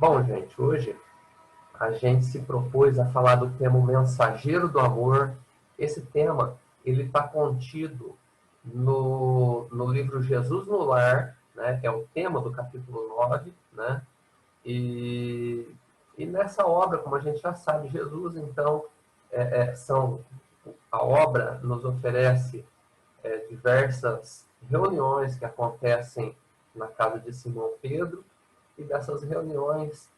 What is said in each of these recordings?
Bom, gente, hoje a gente se propôs a falar do tema o mensageiro do amor. Esse tema ele está contido no livro Jesus no Lar, né? É o tema do capítulo 9, né? E, e nessa obra, como a gente já sabe, Jesus, então, a obra nos oferece diversas reuniões que acontecem na casa de Simão Pedro, e dessas reuniões,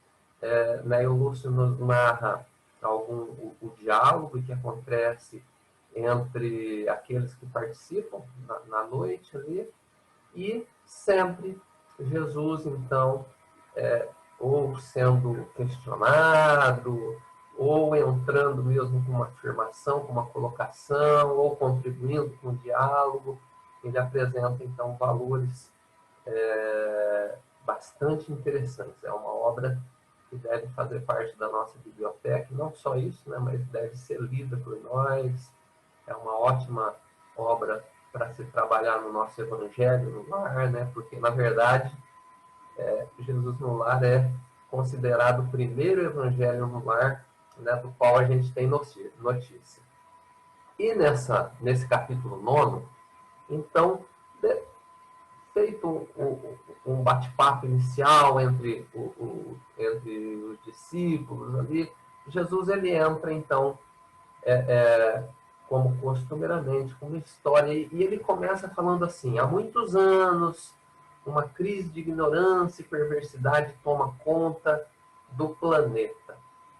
né, o Lúcio nos narra o diálogo que acontece entre aqueles que participam na noite ali, e sempre Jesus, então, ou sendo questionado, ou entrando mesmo com uma afirmação, com uma colocação, ou contribuindo com o diálogo. Ele apresenta, então, valores bastante interessantes. É uma obra que deve fazer parte da nossa biblioteca, não só isso, né, mas deve ser lida por nós. É uma ótima obra para se trabalhar no nosso evangelho no lar, né, porque, na verdade, Jesus no Lar é considerado o primeiro evangelho no lar, né, do qual a gente tem notícia. E nesse capítulo 9, então, feito um bate-papo inicial entre os discípulos ali, Jesus ele entra, então, como costumeiramente, com uma história, e ele começa falando assim: há muitos anos, uma crise de ignorância e perversidade toma conta do planeta.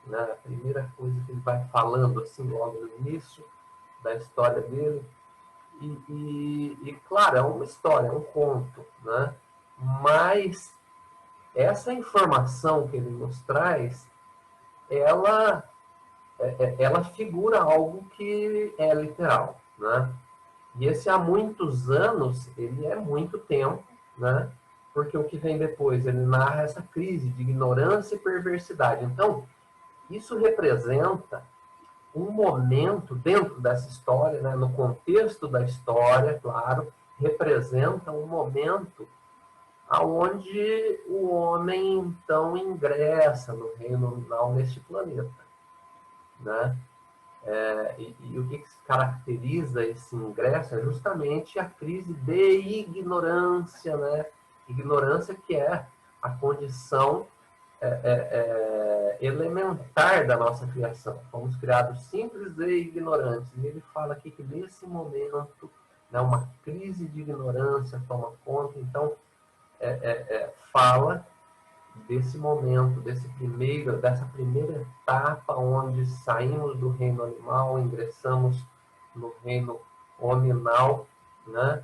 Né? A primeira coisa que ele vai falando, assim, logo no início da história dele, claro, é uma história, é um conto, né? Mas essa informação que ele nos traz, ela, ela figura algo que é literal, né? E esse há muitos anos, ele é muito tempo, né? Porque o que vem depois, ele narra essa crise de ignorância e perversidade. Então, isso representa um momento dentro dessa história, né, no contexto da história, claro, representa um momento aonde o homem então ingressa no reino nominal neste planeta, né? E o que caracteriza esse ingresso é justamente a crise de ignorância, né? Ignorância que é a condição elementar da nossa criação. Fomos criados simples e ignorantes. E ele fala aqui que nesse momento, né, uma crise de ignorância toma conta. Então, fala desse momento, dessa primeira etapa onde saímos do reino animal, ingressamos no reino hominal, né?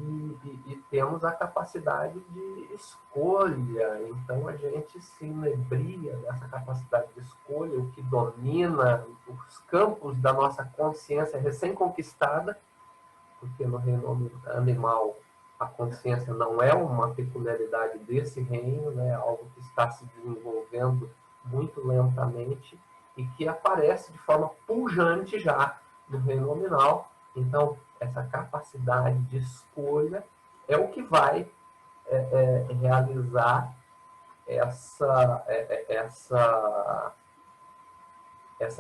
E temos a capacidade de escolha. Então a gente se inebria dessa capacidade de escolha, o que domina os campos da nossa consciência recém-conquistada, porque no reino animal a consciência não é uma peculiaridade desse reino, né? É algo que está se desenvolvendo muito lentamente e que aparece de forma pujante já no reino nominal. Então, essa capacidade de escolha é o que vai realizar essa,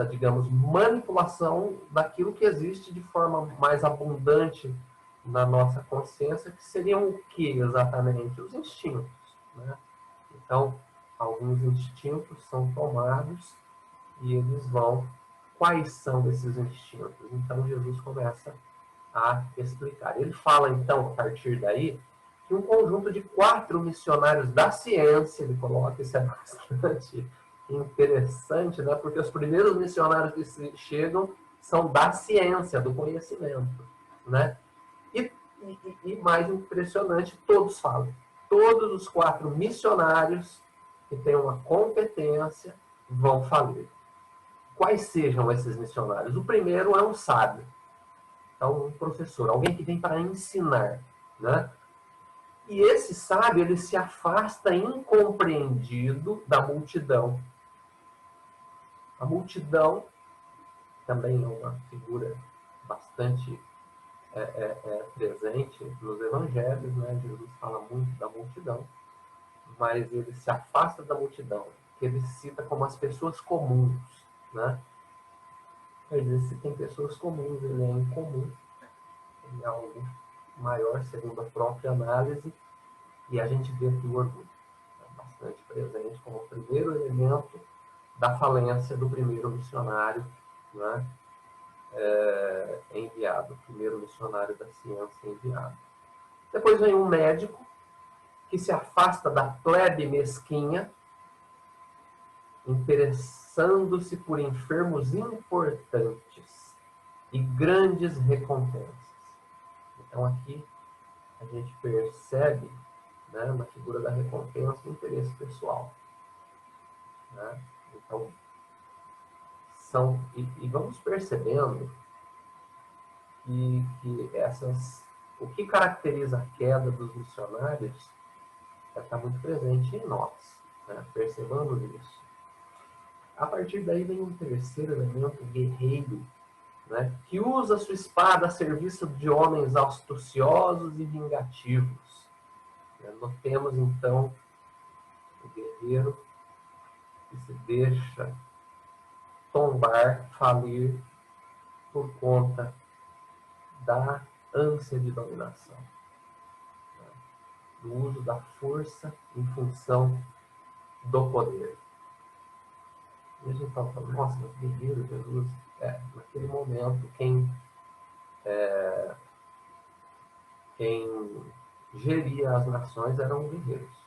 digamos, manipulação daquilo que existe de forma mais abundante na nossa consciência, que seriam o que exatamente? Os instintos. Né? Então, alguns instintos são tomados e eles vão. Quais são esses instintos? Então, Jesus começa a explicar. Ele fala, então, a partir daí, que um conjunto de 4 missionários da ciência, ele coloca, isso é bastante interessante, né? Porque os primeiros missionários que chegam são da ciência, do conhecimento, né? E mais impressionante, todos falam. Todos os 4 missionários que têm uma competência vão falir. Quais sejam esses missionários? O primeiro é um sábio, é um professor, alguém que vem para ensinar, né? E esse sábio, ele se afasta incompreendido da multidão. A multidão também é uma figura bastante presente nos evangelhos, né? Jesus fala muito da multidão. mas ele se afasta da multidão, que ele cita como as pessoas comuns, né? Às vezes, se tem pessoas comuns, ele é incomum, ele é algo maior, segundo a própria análise, e a gente vê que o orgulho é bastante presente como o primeiro elemento da falência do primeiro missionário, né? Enviado, o primeiro missionário da ciência enviado. Depois vem um médico que se afasta da plebe mesquinha, interessando-se por enfermos importantes e grandes recompensas. Então aqui a gente percebe, né, na figura da recompensa, o interesse pessoal, né? Então, e vamos percebendo que o que caracteriza a queda dos missionários está muito presente em nós, né? Percebamos isso. A partir daí vem um terceiro elemento, guerreiro, né? Que usa sua espada a serviço de homens astuciosos e vingativos. Notemos então o guerreiro que se deixa tombar, falir por conta da ânsia de dominação, né? Do uso da força em função do poder. E a gente fala, nossa, mas guerreiro, Jesus, naquele momento, quem geria as nações eram guerreiros.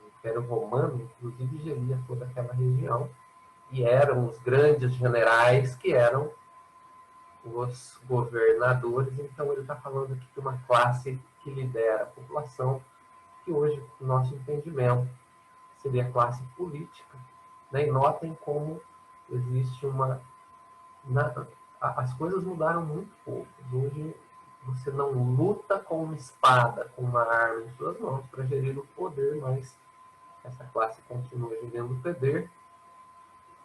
O Império Romano, inclusive, geria toda aquela região, e eram os grandes generais que eram os governadores. Então ele está falando aqui de uma classe que lidera a população, que hoje, no nosso entendimento, seria a classe política, né? E notem como existe as coisas mudaram muito pouco. Hoje você não luta com uma espada, com uma arma em suas mãos para gerir o poder, mas essa classe continua gerando o poder.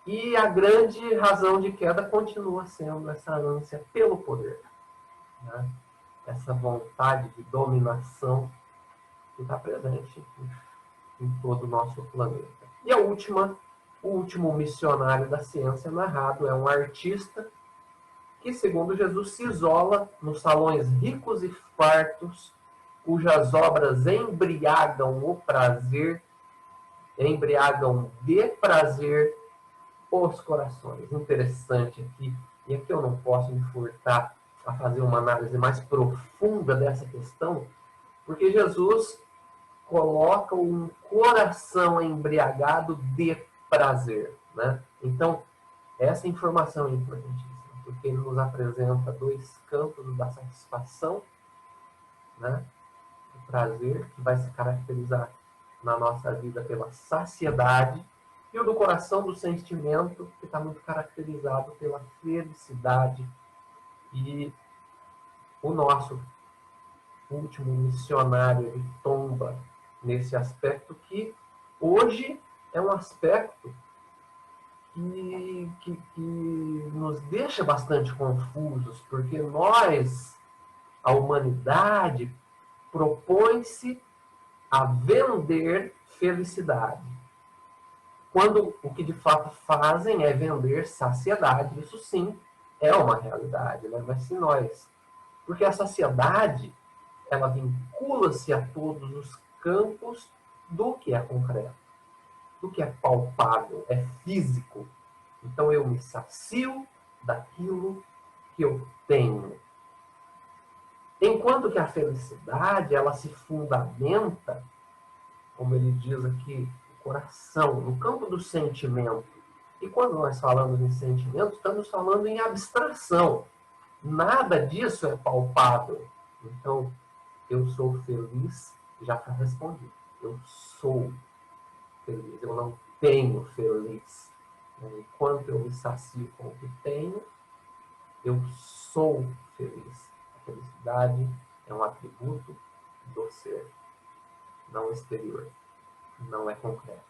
E a grande razão de queda continua sendo essa ânsia pelo poder, né? Essa vontade de dominação que está presente em todo o nosso planeta. E o último missionário da ciência narrado é um artista que, segundo Jesus, se isola nos salões ricos e fartos, cujas obras embriagam de prazer os corações. Interessante aqui, e aqui eu não posso me furtar a fazer uma análise mais profunda dessa questão, porque Jesus coloca um coração embriagado de prazer, né? Então, essa informação é importantíssima, porque ele nos apresenta dois campos da satisfação, né? O prazer, que vai se caracterizar na nossa vida pela saciedade, e o do coração, do sentimento, que está muito caracterizado pela felicidade. E o nosso último missionário, ele tomba nesse aspecto que hoje é um aspecto que nos deixa bastante confusos, porque a humanidade, propõe-se a vender felicidade, quando o que de fato fazem é vender saciedade. Isso sim é uma realidade, né? Mas se nós... Porque a saciedade, ela vincula-se a todos os campos do que é concreto, do que é palpável, é físico. Então eu me sacio daquilo que eu tenho. Enquanto que a felicidade, ela se fundamenta, como ele diz aqui, no coração, no campo do sentimento. E quando nós falamos em sentimento, estamos falando em abstração. Nada disso é palpável. Então, eu sou feliz, já está respondido. Eu sou feliz, eu não tenho feliz. Enquanto eu me sacio com o que tenho, eu sou feliz. A felicidade é um atributo do ser, não exterior, não é concreto,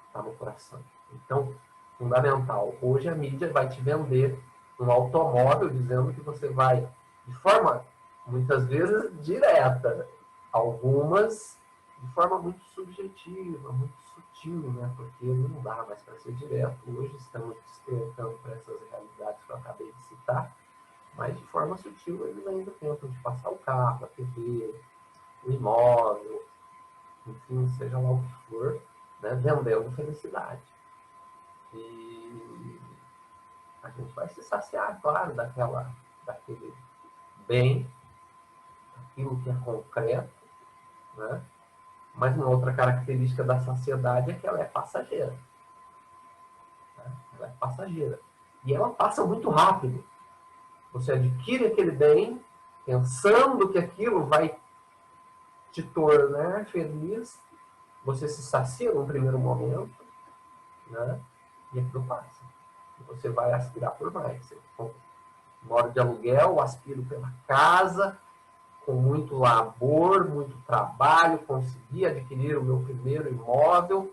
está no coração. Então, fundamental. Hoje a mídia vai te vender um automóvel dizendo que você vai, de forma muitas vezes direta, algumas de forma muito subjetiva, muito sutil, né? Porque não dá mais para ser direto. Hoje estamos despertando para essas realidades que eu acabei de citar, mas de forma sutil eles ainda tentam de passar o carro, a TV, o imóvel, enfim, seja lá o que for, né? Vendendo felicidade. E a gente vai se saciar, claro, daquele bem, aquilo que é concreto, né? Mas uma outra característica da saciedade é que ela é passageira. Né? Ela é passageira. E ela passa muito rápido. Você adquire aquele bem pensando que aquilo vai te tornar feliz. Você se sacia num primeiro momento, né? E aquilo passa. E você vai aspirar por mais. Você mora de aluguel, aspiro pela casa, com muito labor, muito trabalho, consegui adquirir o meu primeiro imóvel,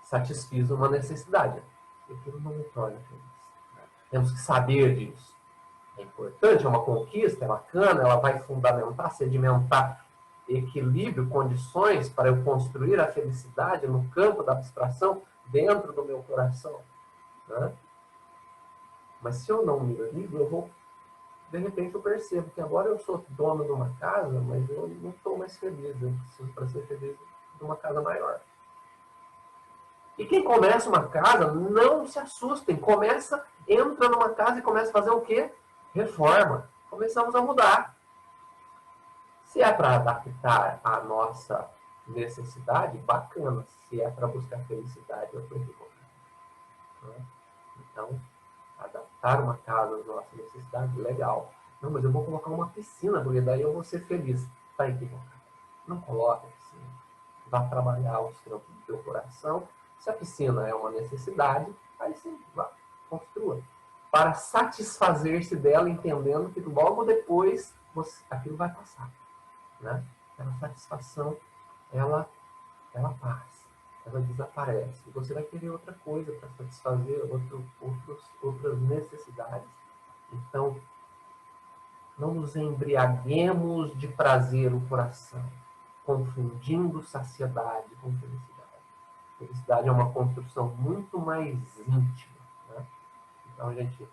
satisfiz uma necessidade. E aquilo não me torna feliz. Temos que saber disso. É importante, é uma conquista, é bacana, ela vai fundamentar, sedimentar equilíbrio, condições para eu construir a felicidade no campo da abstração dentro do meu coração. Né? Mas se eu não me ligo, eu vou, de repente eu percebo que agora eu sou dono de uma casa, mas eu não estou mais feliz. Eu preciso, para ser feliz, de uma casa maior. E quem começa uma casa, não se assustem. Entra numa casa e começa a fazer o quê? Reforma. Começamos a mudar. Se é para adaptar a nossa necessidade, bacana. Se é para buscar felicidade, eu estou equivocado. Então, adaptar uma casa às nossas necessidades, legal. Não, mas eu vou colocar uma piscina, porque daí eu vou ser feliz. Está equivocado. Não coloque a piscina. Vá trabalhar os campos do teu coração. Se a piscina é uma necessidade, aí sim, vá, construa. Para satisfazer-se dela, entendendo que logo depois aquilo vai passar. Né? Aquela satisfação, ela passa, ela desaparece. E você vai querer outra coisa para satisfazer outras necessidades. Então, não nos embriaguemos de prazer o coração, confundindo saciedade com felicidade. Felicidade é uma construção muito mais íntima. Né? Então, a gente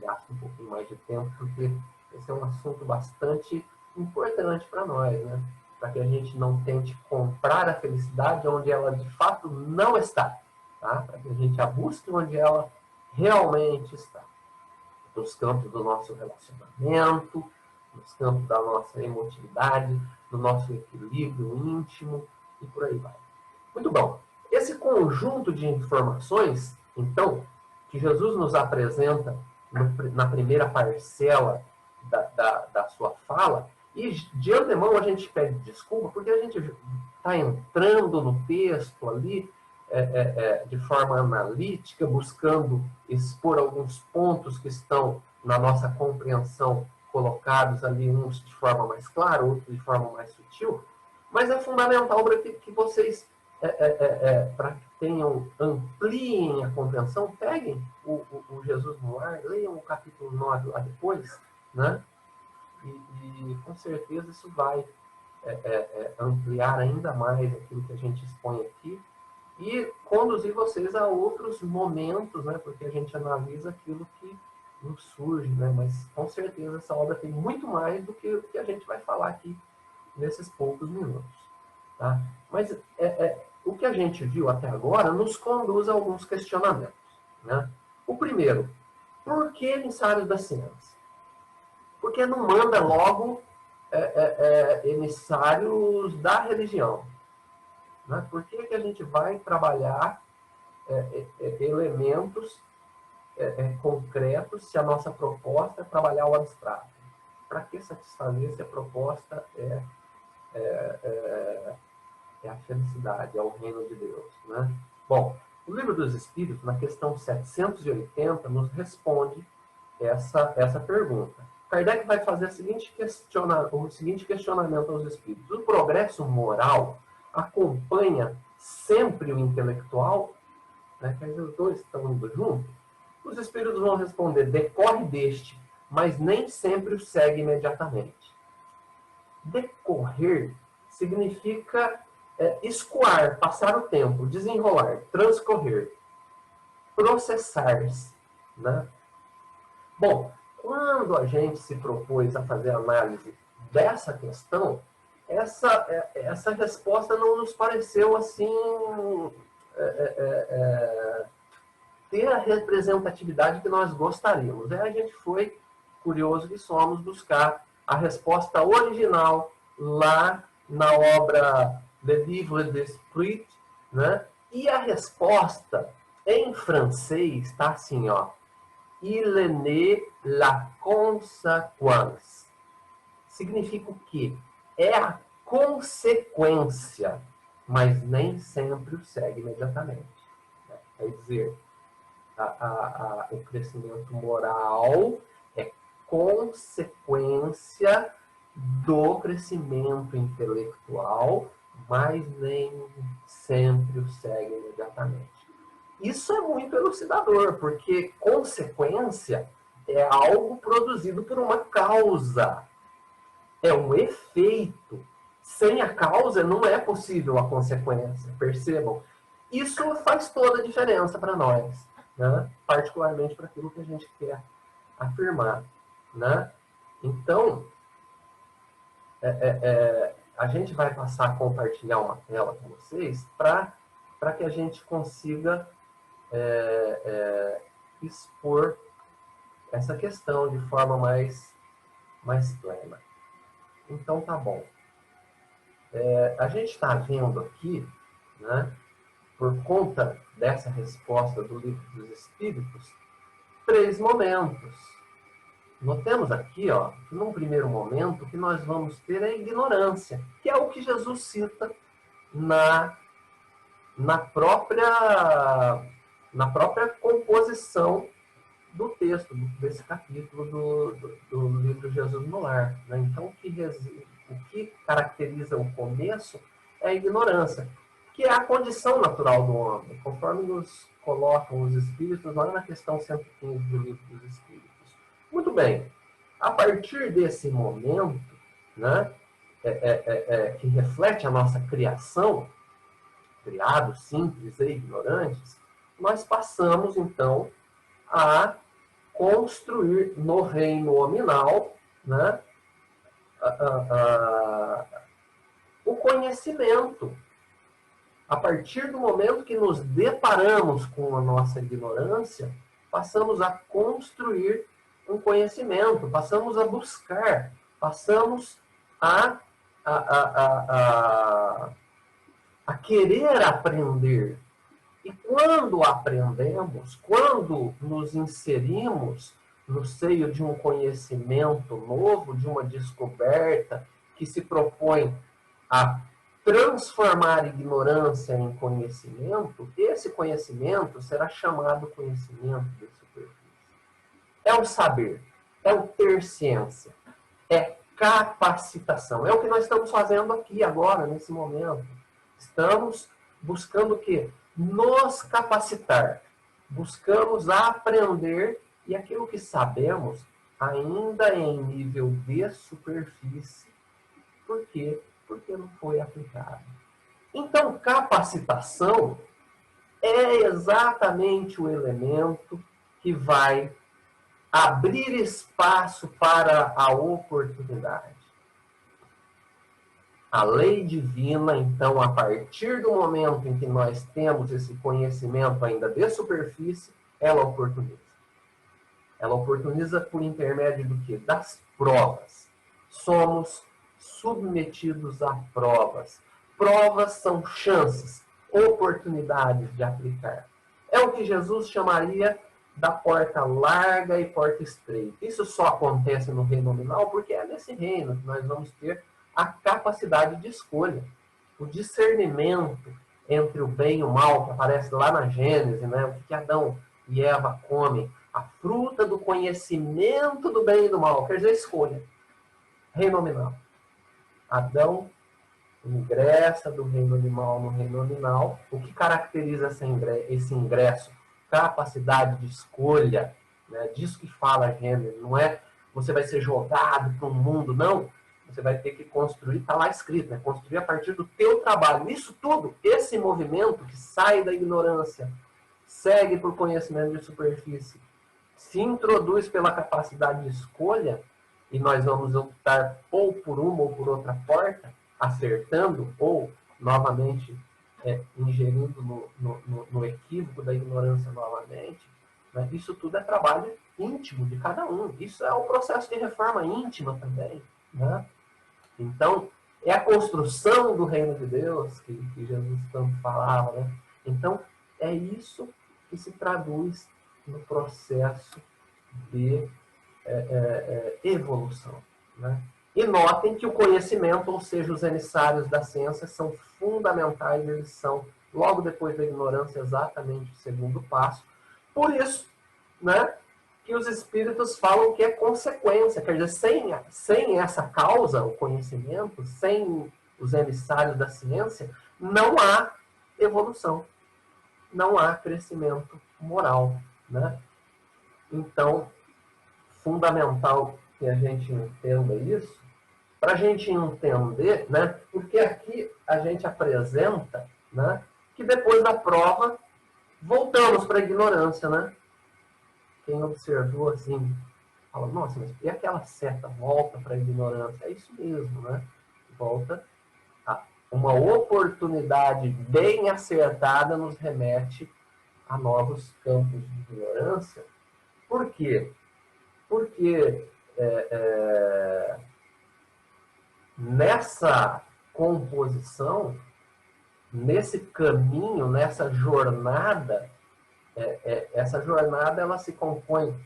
gasta um pouquinho mais de tempo, porque esse é um assunto bastante importante para nós, né? Para que a gente não tente comprar a felicidade onde ela de fato não está, tá? Para que a gente a busque onde ela realmente está. Nos campos do nosso relacionamento, nos campos da nossa emotividade, do nosso equilíbrio íntimo e por aí vai. Muito bom. Esse conjunto de informações, então, que Jesus nos apresenta na primeira parcela da sua fala, e de antemão a gente pede desculpa, porque a gente está entrando no texto ali de forma analítica, buscando expor alguns pontos que estão na nossa compreensão colocados ali, uns de forma mais clara, outros de forma mais sutil, mas é fundamental para que vocês para que ampliem a compreensão, peguem o Jesus no Lar, leiam o capítulo 9 lá depois, né? E com certeza isso vai ampliar ainda mais aquilo que a gente expõe aqui e conduzir vocês a outros momentos, né? Porque a gente analisa aquilo que nos surge, né? Mas com certeza essa obra tem muito mais do que o que a gente vai falar aqui nesses poucos minutos. Tá? Mas o que a gente viu até agora nos conduz a alguns questionamentos. Né? O primeiro, por que emissários da ciência? Porque não manda logo emissários da religião? Né? Por que a gente vai trabalhar elementos concretos se a nossa proposta é trabalhar o abstrato? Para que satisfazer se a proposta é a felicidade, é o reino de Deus. Né? Bom, o Livro dos Espíritos, na questão 780, nos responde essa pergunta. Kardec vai fazer o seguinte questionamento aos Espíritos. O progresso moral acompanha sempre o intelectual? Né? Quer dizer, os dois estão indo juntos? Os Espíritos vão responder, decorre deste, mas nem sempre o segue imediatamente. Decorrer significa escoar, passar o tempo, desenrolar, transcorrer, processar-se, né? Bom, quando a gente se propôs a fazer a análise dessa questão, essa resposta não nos pareceu assim ter a representatividade que nós gostaríamos. Aí a gente foi, curioso que somos, buscar a resposta original lá na obra Le Livre d'Esprit, né? E a resposta em francês está assim, ó. Il n'est la conséquence. Significa o quê? É a consequência, mas nem sempre o segue imediatamente. Quer dizer, o crescimento moral é consequência do crescimento intelectual, mas nem sempre o segue imediatamente. Isso é muito elucidador, porque consequência é algo produzido por uma causa. É um efeito. Sem a causa não é possível a consequência, percebam. Isso faz toda a diferença para nós, né? Particularmente para aquilo que a gente quer afirmar, né? Então, a gente vai passar a compartilhar uma tela com vocês para que a gente consiga expor essa questão de forma mais plena. Então, tá bom. A gente está vendo aqui, né, por conta dessa resposta do Livro dos Espíritos, 3 momentos. Notemos aqui, ó, que num primeiro momento, o que nós vamos ter é a ignorância, que é o que Jesus cita na própria composição do texto, desse capítulo do livro Jesus no Lar, né? Então, o que caracteriza o começo é a ignorância, que é a condição natural do homem, conforme nos colocam os Espíritos lá na questão 115 do Livro dos Espíritos. Muito bem, a partir desse momento, né, que reflete a nossa criação, criados simples e ignorantes, nós passamos, então, a construir no reino nominal, né, o conhecimento. A partir do momento que nos deparamos com a nossa ignorância, passamos a construir um conhecimento, passamos a buscar, passamos a querer aprender. E quando aprendemos, quando nos inserimos no seio de um conhecimento novo, de uma descoberta que se propõe a transformar ignorância em conhecimento, esse conhecimento será chamado conhecimento de superfície. É o saber, é o ter ciência, é capacitação. É o que nós estamos fazendo aqui agora, nesse momento. Estamos buscando o quê? Nos capacitar. Buscamos aprender e aquilo que sabemos ainda em nível de superfície. Por quê? Porque não foi aplicado. Então, capacitação é exatamente o elemento que vai abrir espaço para a oportunidade. A lei divina, então, a partir do momento em que nós temos esse conhecimento ainda de superfície, ela oportuniza. Ela oportuniza por intermédio do quê? Das provas. Somos submetidos a provas. Provas são chances, oportunidades de aplicar. É o que Jesus chamaria da porta larga e porta estreita. Isso só acontece no reino nominal porque é nesse reino que nós vamos ter a capacidade de escolha, o discernimento entre o bem e o mal, que aparece lá na Gênesis, né? O que Adão e Eva comem, a fruta do conhecimento do bem e do mal, quer dizer, escolha. Reino nominal. Adão ingressa do reino animal no reino nominal. O que caracteriza esse ingresso? Capacidade de escolha, né? Disso que fala Gênesis, não é você vai ser jogado para um mundo, não. Você vai ter que construir, está lá escrito, né? Construir a partir do teu trabalho. Isso tudo, esse movimento que sai da ignorância, segue por conhecimento de superfície, se introduz pela capacidade de escolha, e nós vamos optar ou por uma ou por outra porta, acertando, ou, novamente, ingerindo no equívoco da ignorância novamente, né? Isso tudo é trabalho íntimo de cada um. Isso é um processo de reforma íntima também, né? Então, é a construção do reino de Deus que Jesus tanto falava, né? Então, é isso que se traduz no processo de evolução, né? E notem que o conhecimento, ou seja, os emissários da ciência, são fundamentais, eles são, logo depois da ignorância, exatamente o segundo passo. Por isso, né, que os espíritos falam que é consequência, quer dizer, sem essa causa, o conhecimento, sem os emissários da ciência, não há evolução, não há crescimento moral, né? Então, fundamental que a gente entenda isso, para a gente entender, né? Porque aqui a gente apresenta, né, que depois da prova voltamos para a ignorância, né? Quem observou assim, fala, nossa, mas e aquela seta volta para a ignorância? É isso mesmo, né? Volta a uma oportunidade bem acertada nos remete a novos campos de ignorância. Por quê? Porque nessa composição, nesse caminho, nessa jornada, essa jornada ela se compõe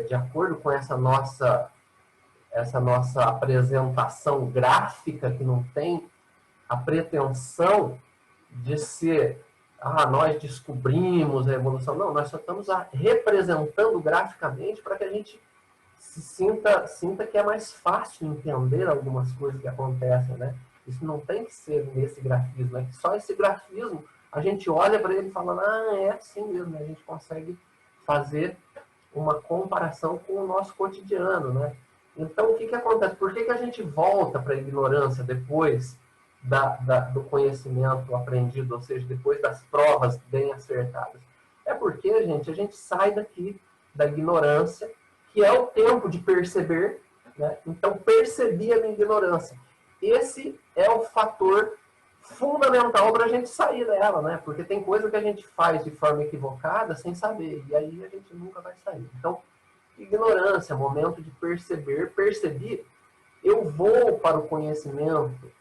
de acordo com essa nossa apresentação gráfica, que não tem a pretensão de ser, nós descobrimos a evolução. Não, nós só estamos representando graficamente para que a gente se sinta que é mais fácil entender algumas coisas que acontecem, né? Isso não tem que ser nesse grafismo, é que só esse grafismo a gente olha para ele e fala, é assim mesmo, né? A gente consegue fazer uma comparação com o nosso cotidiano, né? Então, o que acontece? Por que a gente volta para a ignorância depois do conhecimento aprendido, ou seja, depois das provas bem acertadas? É porque, gente, a gente sai daqui da ignorância, que é o tempo de perceber, né? Então, percebi a minha ignorância. Esse é o fator fundamental para a gente sair dela, né? Porque tem coisa que a gente faz de forma equivocada sem saber, e aí a gente nunca vai sair. Então, ignorância, momento de perceber, percebi, eu vou para o conhecimento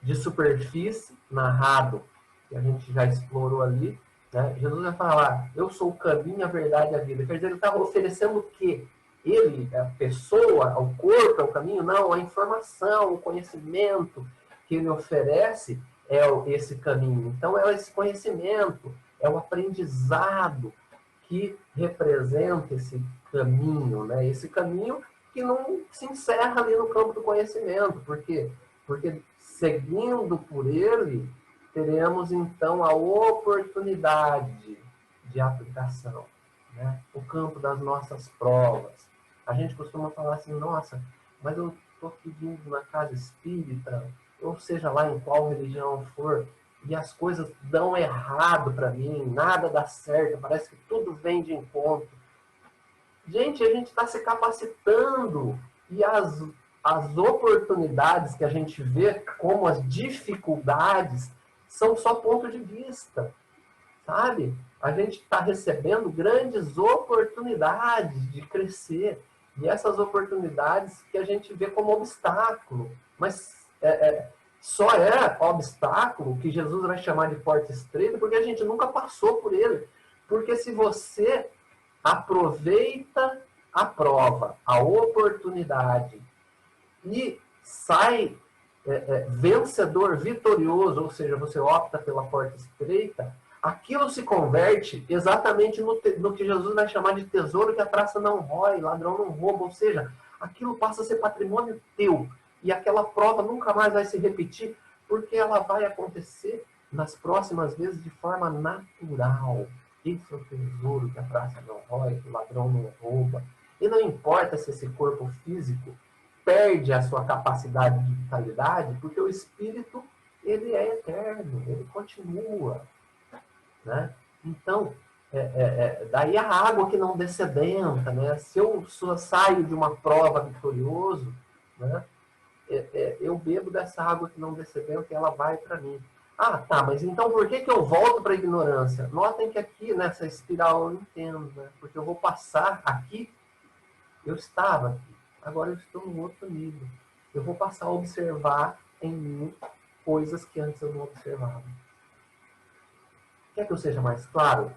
de superfície, narrado, que a gente já explorou ali, né? Jesus vai falar, eu sou o caminho, a verdade e a vida. Quer dizer, ele estava oferecendo o quê? Ele, a pessoa, o corpo é o caminho? Não, a informação, o conhecimento que ele oferece é esse caminho. Então, é esse conhecimento, é o aprendizado que representa esse caminho, né? Esse caminho que não se encerra ali no campo do conhecimento. Por quê? Porque seguindo por ele, teremos então a oportunidade de aplicação, né? O campo das nossas provas. A gente costuma falar assim, nossa, mas eu estou pedindo na casa espírita, ou seja lá em qual religião for, e as coisas dão errado para mim, nada dá certo, parece que tudo vem de encontro. Gente, a gente está se capacitando e as oportunidades que a gente vê como as dificuldades são só ponto de vista, sabe? A gente está recebendo grandes oportunidades de crescer e essas oportunidades que a gente vê como obstáculo, mas só é obstáculo que Jesus vai chamar de porta estreita porque a gente nunca passou por ele. Porque se você aproveita a prova, a oportunidade e sai vencedor, vitorioso, ou seja, você opta pela porta estreita, aquilo se converte exatamente no que Jesus vai chamar de tesouro que a traça não rói, ladrão não rouba, ou seja, aquilo passa a ser patrimônio teu. E aquela prova nunca mais vai se repetir, porque ela vai acontecer nas próximas vezes de forma natural. Esse é o tesouro que a traça não rói, que o ladrão não rouba. E não importa se esse corpo físico perde a sua capacidade de vitalidade, porque o espírito, ele é eterno, ele continua, né? Então, daí a água que não dessedenta, né? Se eu saio de uma prova vitorioso, né? Eu bebo dessa água que não dessedenta e ela vai para mim. Ah, tá, mas então por que eu volto para a ignorância? Notem que aqui, nessa espiral, eu entendo, né? Porque eu vou passar aqui, eu estava aqui, agora eu estou em outro nível. Eu vou passar a observar em mim coisas que antes eu não observava. Quer que eu seja mais claro?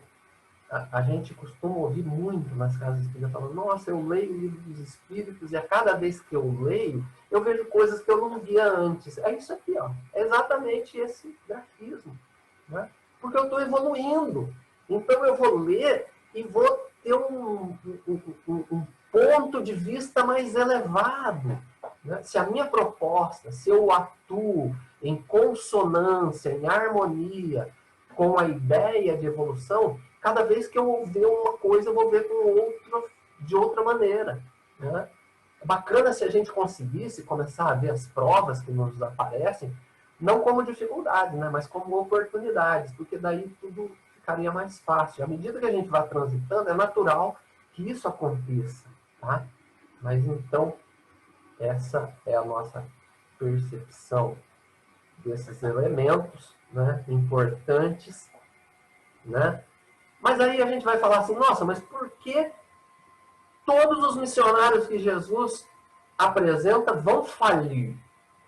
A gente costuma ouvir muito nas casas espíritas falando, nossa, eu leio o livro dos espíritos e a cada vez que eu leio, eu vejo coisas que eu não via antes. É isso aqui, ó. É exatamente esse grafismo. Né? Porque eu estou evoluindo. Então eu vou ler e vou ter um ponto de vista mais elevado. Né? Se a minha proposta, se eu atuo em consonância, em harmonia com a ideia de evolução, cada vez que eu ver uma coisa, eu vou ver de outra maneira. Né? É bacana se a gente conseguisse começar a ver as provas que nos aparecem, não como dificuldade, né? Mas como oportunidades, porque daí tudo ficaria mais fácil. À medida que a gente vai transitando, é natural que isso aconteça. Tá? Mas então, essa é a nossa percepção desses elementos, né, importantes, né? Mas aí a gente vai falar assim, nossa, mas por que todos os missionários que Jesus apresenta vão falir,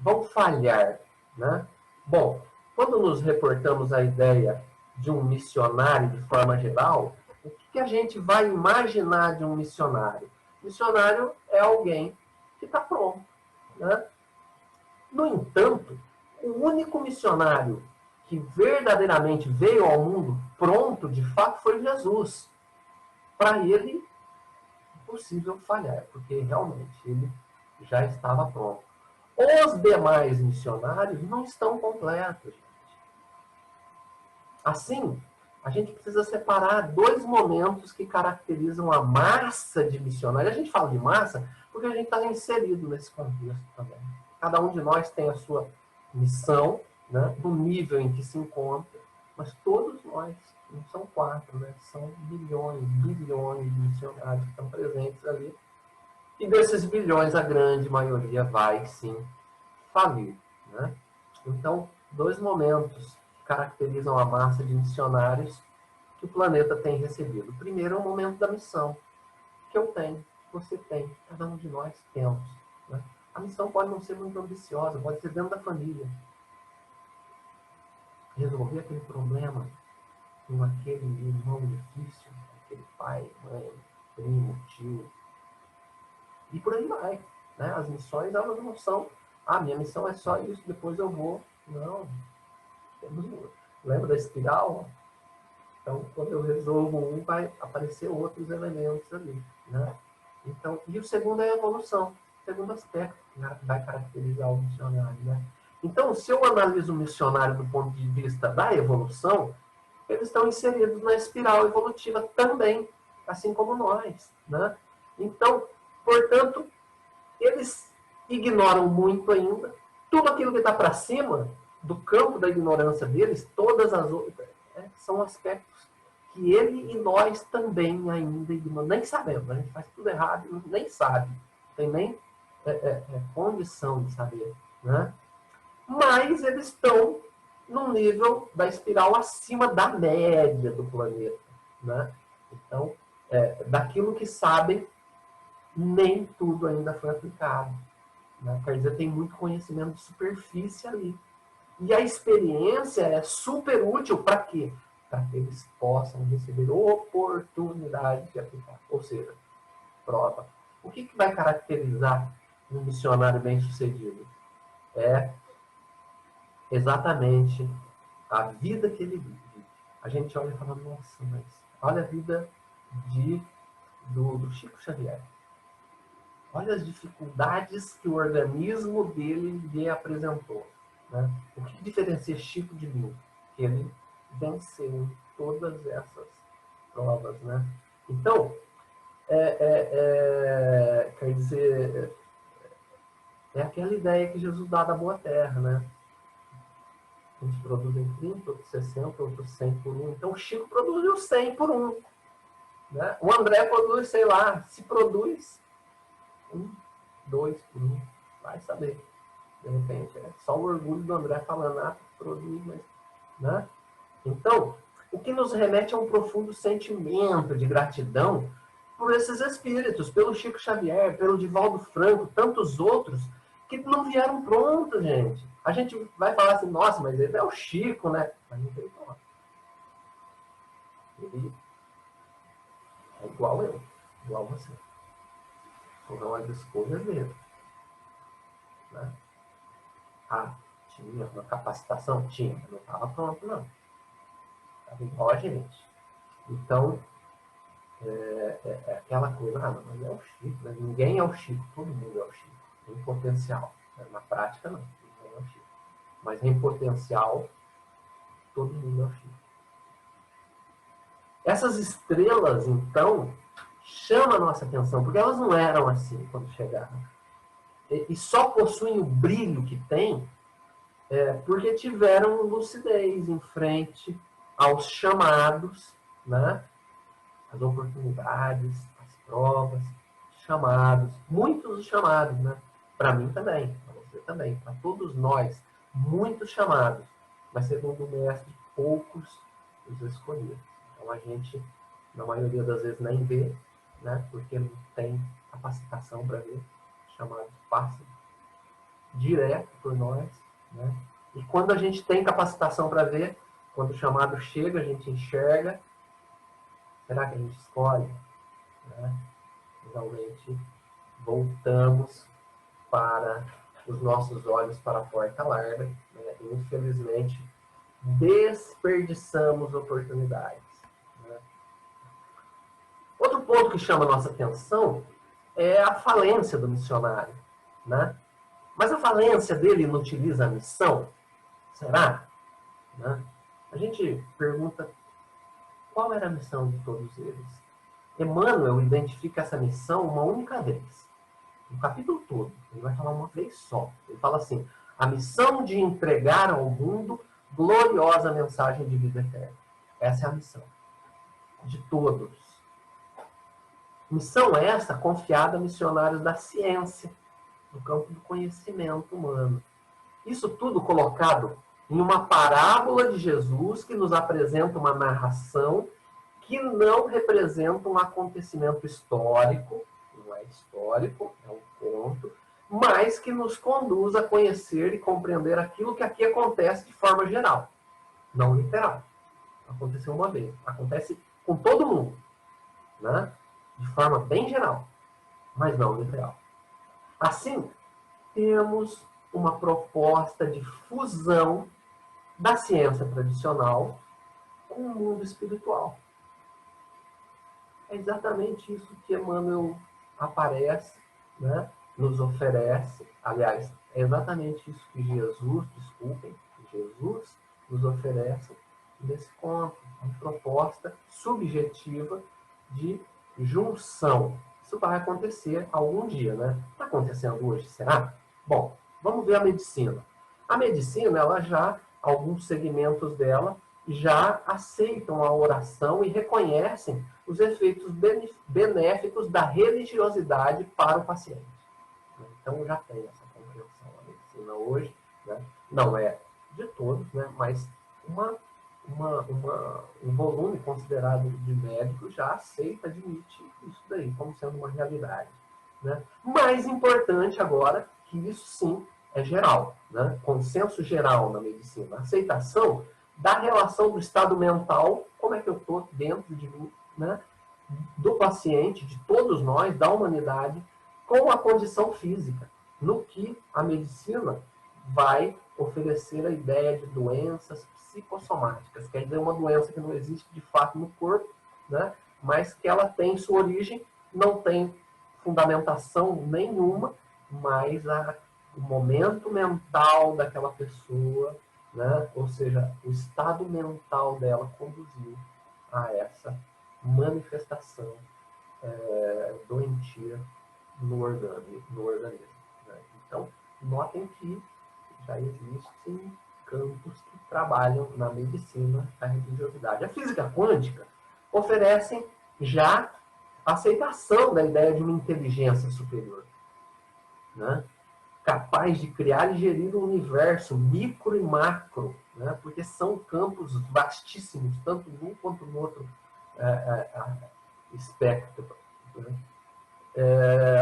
vão falhar, né? Bom, quando nos reportamos à ideia de um missionário de forma geral, o que a gente vai imaginar de um missionário? Missionário é alguém que está pronto, né? No entanto, o único missionário que verdadeiramente veio ao mundo pronto, de fato, foi Jesus. Para ele, impossível falhar, porque realmente ele já estava pronto. Os demais missionários não estão completos, gente. Assim, a gente precisa separar dois momentos que caracterizam a massa de missionários. A gente fala de massa porque a gente está inserido nesse contexto também. Cada um de nós tem a sua missão, né, do nível em que se encontra, mas todos nós, não são quatro, né, são bilhões de missionários que estão presentes ali. E desses bilhões, a grande maioria vai, sim, falir. Né? Então, dois momentos que caracterizam a massa de missionários que o planeta tem recebido. O primeiro é o momento da missão, que eu tenho, que você tem, cada um de nós temos. Né? A missão pode não ser muito ambiciosa, pode ser dentro da família. Resolver aquele problema com aquele irmão difícil, aquele pai, mãe, primo, tio. E por aí vai. Né? As missões, elas não são, minha missão é só isso, depois eu vou. Não. Lembra da espiral? Então, quando eu resolvo um, vai aparecer outros elementos ali. Né? Então, e o segundo é a evolução. O segundo aspecto que vai caracterizar o missionário. Né? Então, se eu analiso o missionário do ponto de vista da evolução, eles estão inseridos na espiral evolutiva também, assim como nós. Né? Então, portanto, eles ignoram muito ainda. Tudo aquilo que está para cima do campo da ignorância deles, todas as outras, são aspectos que ele e nós também ainda ignoramos. Nem sabemos, a gente faz tudo errado e nem sabe. Não tem nem condição de saber. Né? Mas eles estão num nível da espiral acima da média do planeta. Né? Então, daquilo que sabem, nem tudo ainda foi aplicado. Né? Quer dizer, tem muito conhecimento de superfície ali. E a experiência é super útil para quê? Para que eles possam receber oportunidade de aplicar. Ou seja, prova. O que vai caracterizar um missionário bem-sucedido? É exatamente a vida que ele vive. A gente olha e fala, nossa, mas olha a vida do Chico Xavier. Olha as dificuldades que o organismo dele lhe apresentou. Né? O que diferencia Chico de mim? Que ele venceu todas essas provas. Né? Então, quer dizer, É aquela ideia que Jesus dá da boa terra, né? Uns produzem 30, outros 60, outros 100 por um. Então o Chico produziu 100 por um. Né? O André produz, sei lá, se produz 1, 2 por um. Vai saber. De repente, é só o orgulho do André falando, produz, mas... Né? Então, o que nos remete a um profundo sentimento de gratidão por esses espíritos, pelo Chico Xavier, pelo Divaldo Franco, tantos outros que não vieram prontos, gente. A gente vai falar assim, nossa, mas ele é o Chico, né? Mas não veio pronto. Ele é igual eu, igual você. Foram as escolhas dele. Né? Tinha uma capacitação? Tinha, não estava pronto, não. Estava igual a gente. Então, é aquela coisa, mas é o Chico, né? Ninguém é o Chico, todo mundo é o Chico, em potencial. Na prática, não, ninguém é o Chico. Mas em potencial, todo mundo é o Chico. Essas estrelas, então, chamam a nossa atenção, porque elas não eram assim quando chegaram. E só possuem o brilho que têm porque tiveram lucidez em frente aos chamados, né? As oportunidades, as provas, chamados, muitos chamados, né? Para mim também, para você também, para todos nós, muitos chamados, mas segundo o mestre, poucos os escolhidos. Então a gente, na maioria das vezes, nem vê, né? Porque não tem capacitação para ver, chamados passam direto por nós, né? E quando a gente tem capacitação para ver, quando o chamado chega, a gente enxerga, será que a gente escolhe? Né? Realmente voltamos para os nossos olhos para a porta larga, né? E, infelizmente, desperdiçamos oportunidades. Né? Outro ponto que chama a nossa atenção é a falência do missionário. Né? Mas a falência dele não utiliza a missão? Será? Né? A gente pergunta qual era a missão de todos eles. Emmanuel identifica essa missão uma única vez. No capítulo todo, ele vai falar uma vez só. Ele fala assim, a missão de entregar ao mundo gloriosa mensagem de vida eterna. Essa é a missão de todos. Missão essa confiada a missionários da ciência, no campo do conhecimento humano. Isso tudo colocado em uma parábola de Jesus que nos apresenta uma narração que não representa um acontecimento histórico, não é histórico, é um conto, mas que nos conduz a conhecer e compreender aquilo que aqui acontece de forma geral, não literal. Aconteceu uma vez, acontece com todo mundo, né? De forma bem geral, mas não literal. Assim, temos uma proposta de fusão da ciência tradicional com o mundo espiritual. É exatamente isso que Emmanuel aparece, né? Nos oferece. Aliás, é exatamente isso que Jesus nos oferece nesse conto. Uma proposta subjetiva de junção. Isso vai acontecer algum dia, né? Está acontecendo hoje, será? Bom, vamos ver a medicina. A medicina, ela já, alguns segmentos dela, já aceitam a oração e reconhecem os efeitos benéficos da religiosidade para o paciente. Então já tem essa compreensão. A medicina hoje, né, não é de todos, né, mas um volume considerado de médicos já aceita, admite isso daí como sendo uma realidade. Né? Mais importante agora, que isso sim é geral, né? Consenso geral na medicina, aceitação da relação do estado mental, como é que eu estou dentro de mim, né? Do paciente, de todos nós, da humanidade, com a condição física, no que a medicina vai oferecer a ideia de doenças psicossomáticas, quer dizer, uma doença que não existe de fato no corpo, né? Mas que ela tem sua origem, não tem fundamentação nenhuma, mas o momento mental daquela pessoa, né? Ou seja, o estado mental dela conduziu a essa manifestação doentia no organismo. Né? Então, notem que já existem campos que trabalham na medicina a religiosidade. A física quântica oferece já a aceitação da ideia de uma inteligência superior, né? Capaz de criar e gerir um universo micro e macro, né? Porque são campos vastíssimos, tanto num quanto no outro espectro. Né?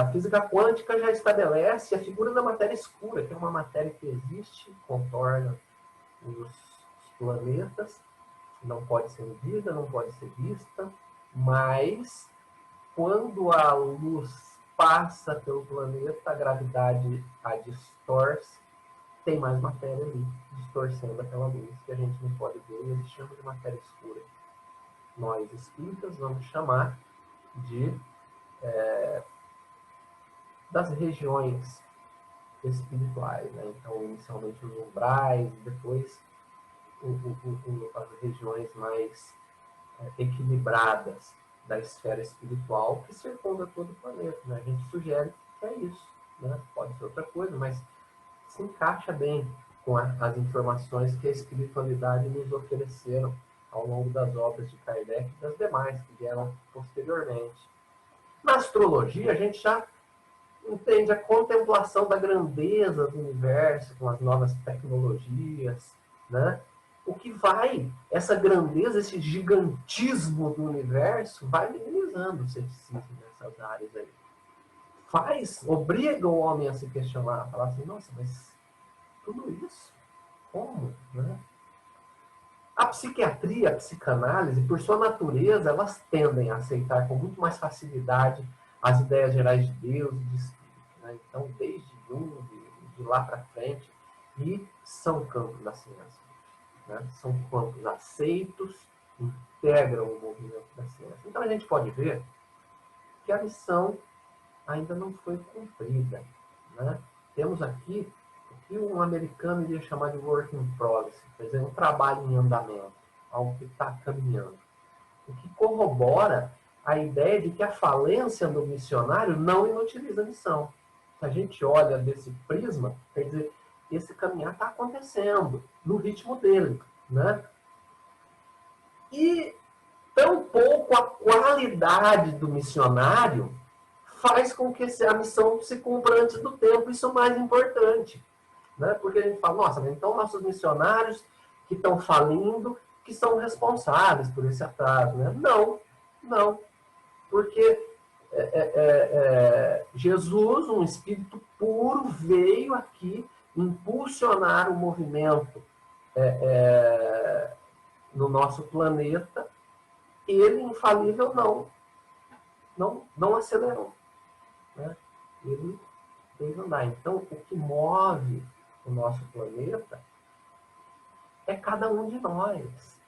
A física quântica já estabelece a figura da matéria escura, que é uma matéria que existe, contorna os planetas, não pode ser medida, não pode ser vista, mas quando a luz passa pelo planeta, a gravidade a distorce, tem mais matéria ali, distorcendo aquela luz que a gente não pode ver, e eles chamam de matéria escura. Nós, espíritas, vamos chamar de das regiões espirituais, né? Então, inicialmente os umbrais, depois as regiões mais equilibradas da esfera espiritual que circunda todo o planeta, né? A gente sugere que é isso, né? Pode ser outra coisa, mas se encaixa bem com as informações que a espiritualidade nos ofereceram ao longo das obras de Kardec e das demais que vieram posteriormente. Na astrologia, a gente já entende a contemplação da grandeza do universo com as novas tecnologias, né? O que vai, essa grandeza, esse gigantismo do universo, vai minimizando o ceticismo nessas áreas aí. Obriga o homem a se questionar, a falar assim, nossa, mas tudo isso, como, né? A psiquiatria, a psicanálise, por sua natureza, elas tendem a aceitar com muito mais facilidade as ideias gerais de Deus e de Espírito, né? Então, desde Jung, de lá para frente, e são campos da ciência, né? São campos aceitos, integram o movimento da ciência. Então, a gente pode ver que a missão ainda não foi cumprida, né? Temos aqui o que um americano iria chamar de work in progress, quer dizer, um trabalho em andamento, algo que está caminhando. O que corrobora a ideia de que a falência do missionário não inutiliza a missão. Se a gente olha desse prisma, quer dizer, esse caminhar está acontecendo no ritmo dele, né? E tampouco a qualidade do missionário faz com que a missão se cumpra antes do tempo. Isso é o mais importante, né? Porque a gente fala, nossa, então nossos missionários que estão falindo, que são responsáveis por esse atraso, né? Não, não. Porque Jesus, um espírito puro, veio aqui impulsionar o movimento no nosso planeta. Ele, infalível, não acelerou, né? Ele fez andar. Então, o que move o nosso planeta é cada um de nós.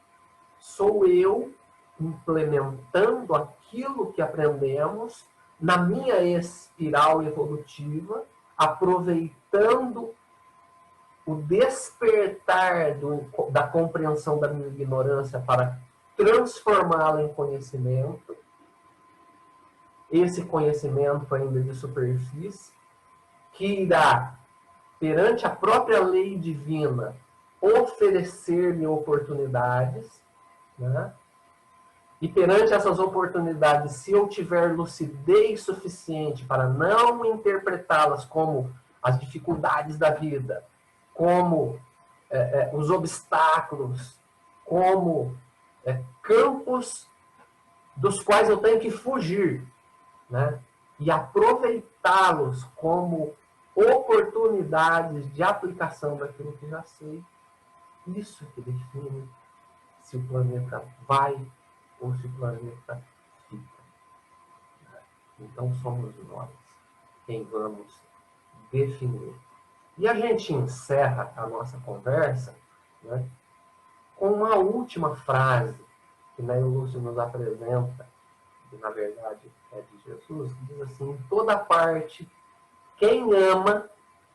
Sou eu implementando aquilo que aprendemos na minha espiral evolutiva, aproveitando o despertar da compreensão da minha ignorância para transformá-la em conhecimento. Esse conhecimento ainda de superfície, que irá, perante a própria lei divina, oferecer-me oportunidades, né? E perante essas oportunidades, se eu tiver lucidez suficiente para não interpretá-las como as dificuldades da vida, como os obstáculos, como campos dos quais eu tenho que fugir, né? E aproveitá-los como oportunidades de aplicação daquilo que já sei, isso que define se o planeta vai ou se o planeta fica. Então somos nós quem vamos definir. E a gente encerra a nossa conversa, né, com uma última frase que Neil Lúcio nos apresenta, que na verdade é de Jesus, que diz assim: em toda parte, quem ama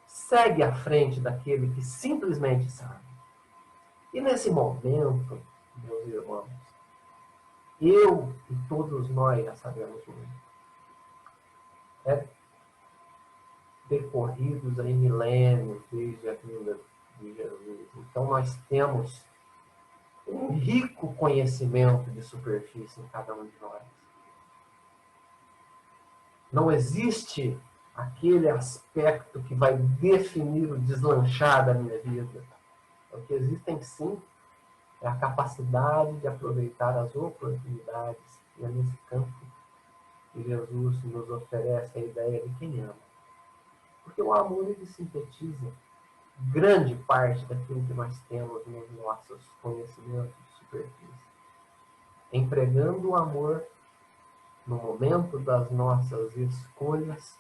segue à frente daquele que simplesmente sabe. E nesse momento, meus irmãos, eu e todos nós já sabemos muito. É decorridos aí milênios desde a vinda de Jesus. Então nós temos um rico conhecimento de superfície em cada um de nós. Não existe aquele aspecto que vai definir o deslanchar da minha vida. O que existem, sim, é a capacidade de aproveitar as oportunidades. E é nesse campo que Jesus nos oferece a ideia de quem ama. Porque o amor, ele sintetiza grande parte daquilo que nós temos nos nossos conhecimentos de superfície. Empregando o amor no momento das nossas escolhas,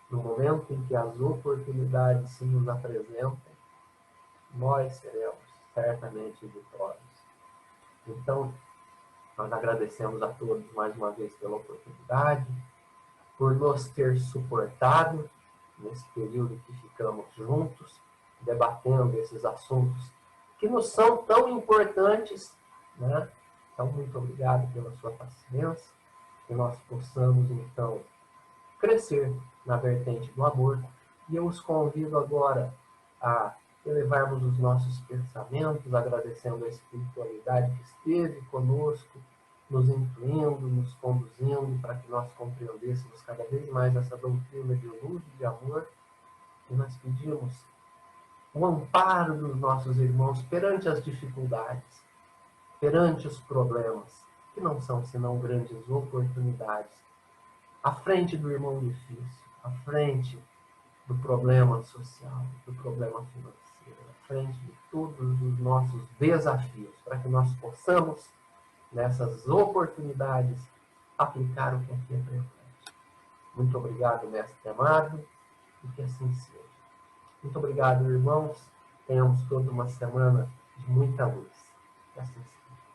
no momento em que as oportunidades se nos apresentam, nós seremos certamente vitoriosos. Então, nós agradecemos a todos mais uma vez pela oportunidade, por nos ter suportado nesse período que ficamos juntos, debatendo esses assuntos que nos são tão importantes, né? Então, muito obrigado pela sua paciência, que nós possamos, então, crescer na vertente do amor. E eu os convido agora a elevarmos os nossos pensamentos, agradecendo a espiritualidade que esteve conosco, nos incluindo, nos conduzindo para que nós compreendêssemos cada vez mais essa doutrina de luz e de amor. E nós pedimos o amparo dos nossos irmãos perante as dificuldades, perante os problemas, que não são senão grandes oportunidades, à frente do irmão difícil, à frente do problema social, do problema financeiro, à frente de todos os nossos desafios, para que nós possamos, nessas oportunidades, aplicar o que aqui é presente. Muito obrigado, mestre amado, e que assim seja. Muito obrigado, irmãos. Tenhamos toda uma semana de muita luz. Que assim seja.